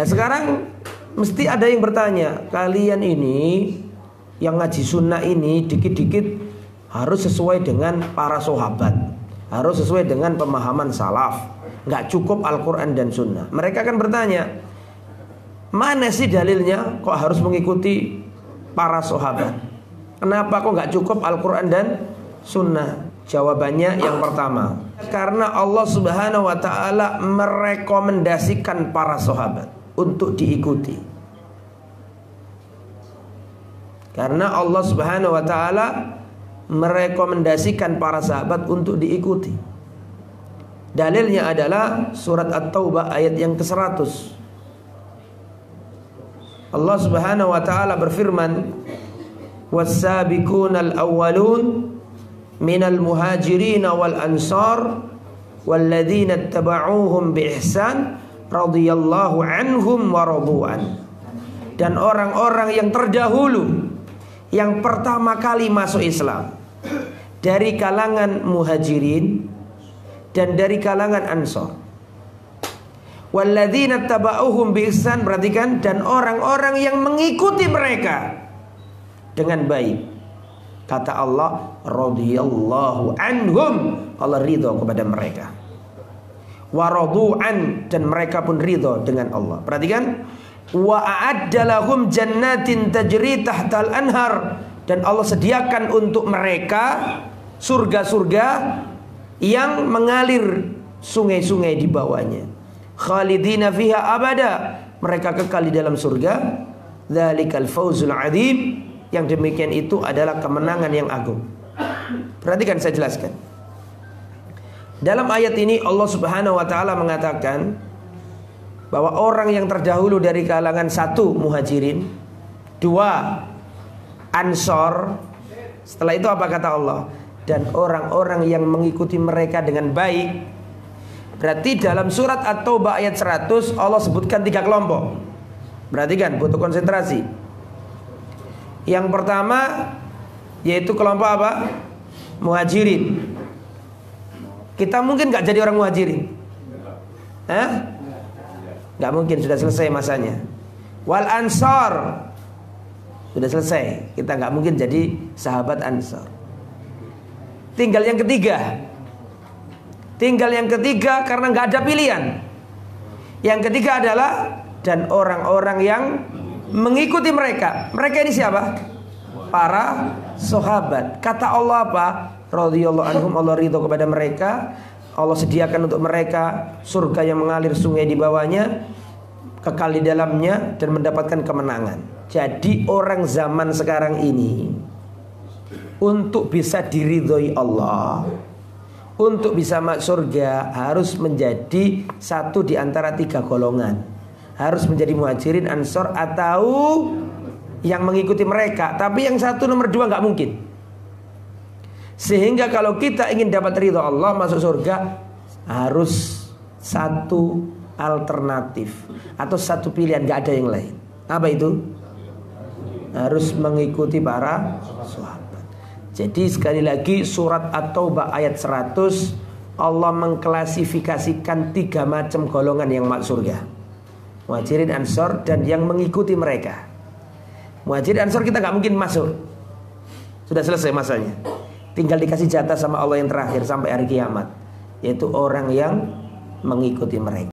Nah sekarang mesti ada yang bertanya, kalian ini yang ngaji sunnah ini dikit-dikit harus sesuai dengan para sahabat, harus sesuai dengan pemahaman salaf, nggak cukup Al-Quran dan sunnah. Mereka akan bertanya, mana sih dalilnya kok harus mengikuti para sahabat? Kenapa kok nggak cukup Al-Quran dan sunnah? Jawabannya yang pertama, karena Allah Subhanahu wa ta'ala merekomendasikan para sahabat untuk diikuti. Karena Allah Subhanahu wa ta'ala merekomendasikan para sahabat untuk diikuti. Dalilnya adalah surat At-Taubah ayat yang ke-100. Allah Subhanahu wa ta'ala berfirman, "Was-sabiqunal awwalun minal muhajirin wal ansar walladzina ittaba'uuhum bi ihsan radhiyallahu anhum wa radu'an." Dan orang-orang yang terdahulu, yang pertama kali masuk Islam dari kalangan muhajirin dan dari kalangan ansar. Walladzina ittaba'uuhum bi ihsan, perhatikan, dan orang-orang yang mengikuti mereka dengan baik. Kata Allah, radhiyallahu anhum, Allah ridho kepada mereka. Wa radu'an, dan mereka pun ridho dengan Allah. Perhatikan, wa a'adda lahum jannatin tajri tahtal anhar, dan Allah sediakan untuk mereka surga-surga yang mengalir sungai-sungai di bawahnya. Khalidina fiha abada, mereka kekal di dalam surga. Dzalikal fawzul adzim, yang demikian itu adalah kemenangan yang agung. Perhatikan, saya jelaskan. Dalam ayat ini Allah Subhanahu wa ta'ala mengatakan bahwa orang yang terdahulu dari kalangan 1 muhajirin, 2 ansor. Setelah itu apa kata Allah? Dan orang-orang yang mengikuti mereka dengan baik. Berarti dalam surat At-Taubah ayat 100 Allah sebutkan 3 kelompok. Perhatikan, butuh konsentrasi. Yang pertama yaitu kelompok apa? Muhajirin. Kita mungkin gak jadi orang muhajirin? Gak mungkin, sudah selesai masanya. Wal ansar, sudah selesai, kita gak mungkin jadi sahabat ansar. Tinggal yang ketiga. Tinggal yang ketiga karena gak ada pilihan. Yang ketiga adalah dan orang-orang yang mengikuti mereka. Mereka ini siapa? Para sahabat. Kata Allah apa? Radhiyallahu anhum, Allah ridho kepada mereka. Allah sediakan untuk mereka surga yang mengalir sungai di bawahnya, kekal di dalamnya dan mendapatkan kemenangan. Jadi orang zaman sekarang ini untuk bisa diridhoi Allah, untuk bisa masuk surga, harus menjadi satu di antara 3 golongan. Harus menjadi muhajirin, ansor, atau yang mengikuti mereka. Tapi yang 1 nomor 2 gak mungkin. Sehingga kalau kita ingin dapat ridho Allah, masuk surga, harus 1 alternatif atau 1 pilihan, gak ada yang lain. Apa itu? Harus mengikuti para sahabat. Jadi sekali lagi surat At-Taubah ayat 100 Allah mengklasifikasikan 3 macam golongan yang masuk surga. Muhajirin, ansor, dan yang mengikuti mereka. Muhajirin, ansor kita gak mungkin masuk. Sudah selesai masanya. Tinggal dikasih jatah sama Allah yang terakhir sampai hari kiamat, yaitu orang yang mengikuti mereka.